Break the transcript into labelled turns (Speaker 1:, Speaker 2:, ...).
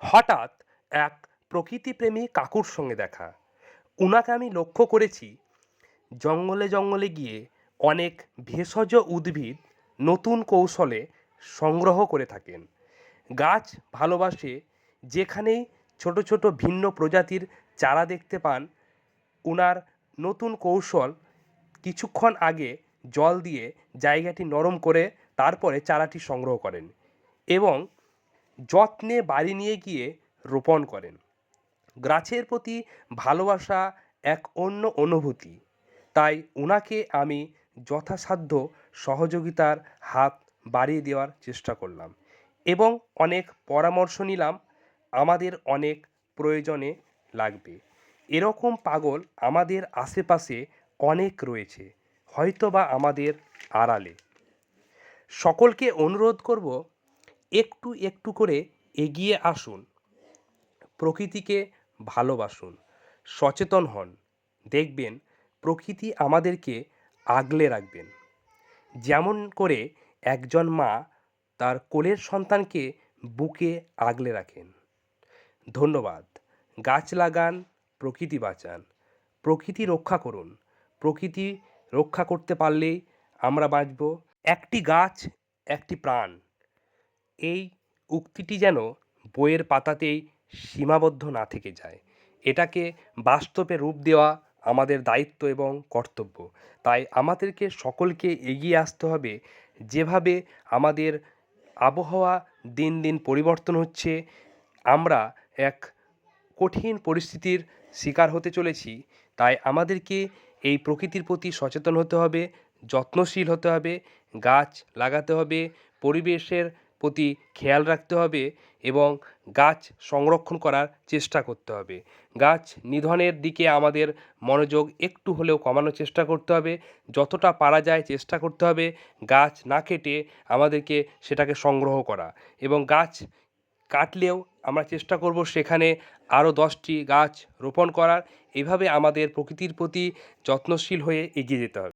Speaker 1: হঠাৎ এক প্রকৃতিপ্রেমী কাকুর সঙ্গে দেখা। উনাকে আমি লক্ষ্য করেছি জঙ্গলে জঙ্গলে গিয়ে অনেক ভেষজ উদ্ভিদ নতুন কৌশলে সংগ্রহ করে থাকেন। গাছ ভালোবাসে, যেখানেই ছোট ছোট ভিন্ন প্রজাতির চারা দেখতে পান, উনার নতুন কৌশল কিছুক্ষণ আগে জল দিয়ে জায়গাটি নরম করে তারপরে চারাটি সংগ্রহ করেন এবং যত্নে বাড়ি নিয়ে গিয়ে রোপণ করেন। গাছের প্রতি ভালোবাসা এক অন্য অনুভূতি। তাই ওনাকে আমি যথাসাধ্য সহযোগিতার হাত বাড়িয়ে দেওয়ার চেষ্টা করলাম এবং অনেক পরামর্শ নিলাম। আমাদের অনেক প্রয়োজনে লাগবে। এরকম পাগল আমাদের আশেপাশে অনেক রয়েছে, হয়তোবা আমাদের আড়ালে। সকলকে অনুরোধ করব, একটু একটু করে এগিয়ে আসুন, প্রকৃতিকে ভালোবাসুন, সচেতন হন। দেখবেন প্রকৃতি আমাদেরকে আগলে রাখবেন, যেমন করে একজন মা তার কোলের সন্তানকে বুকে আগলে রাখেন। ধন্যবাদ। গাছ লাগান, প্রকৃতি বাঁচান, প্রকৃতি রক্ষা করুন। প্রকৃতি রক্ষা করতে পারলেই আমরা বাঁচব। একটি গাছ একটি প্রাণ, এই উক্তিটি যেন বইয়ের পাতাতেই সীমাবদ্ধ না থেকে যায়। এটাকে বাস্তবে রূপ দেওয়া আমাদের দায়িত্ব এবং কর্তব্য। তাই আমাদেরকে সকলকে এগিয়ে আসতে হবে। যেভাবে আমাদের আবহাওয়া দিন দিন পরিবর্তন হচ্ছে, আমরা এক কঠিন পরিস্থিতির শিকার হতে চলেছি। তাই আমাদেরকে এই প্রকৃতির প্রতি সচেতন হতে হবে, যত্নশীল হতে হবে, গাছ লাগাতে হবে, পরিবেশের প্রতি খেয়াল রাখতে হবে এবং গাছ সংরক্ষণ করার চেষ্টা করতে হবে। গাছ নিধনের দিকে আমাদের মনোযোগ একটু হলেও কমানোর চেষ্টা করতে হবে। যতটা পারা যায় চেষ্টা করতে হবে গাছ না কেটে আমাদেরকে সেটাকে সংগ্রহ করা, এবং গাছ কাটলেও আমরা চেষ্টা করব সেখানে আরও 10টি গাছ রোপণ করার। এভাবে আমাদের প্রকৃতির প্রতি যত্নশীল হয়ে এগিয়ে যেতে হবে।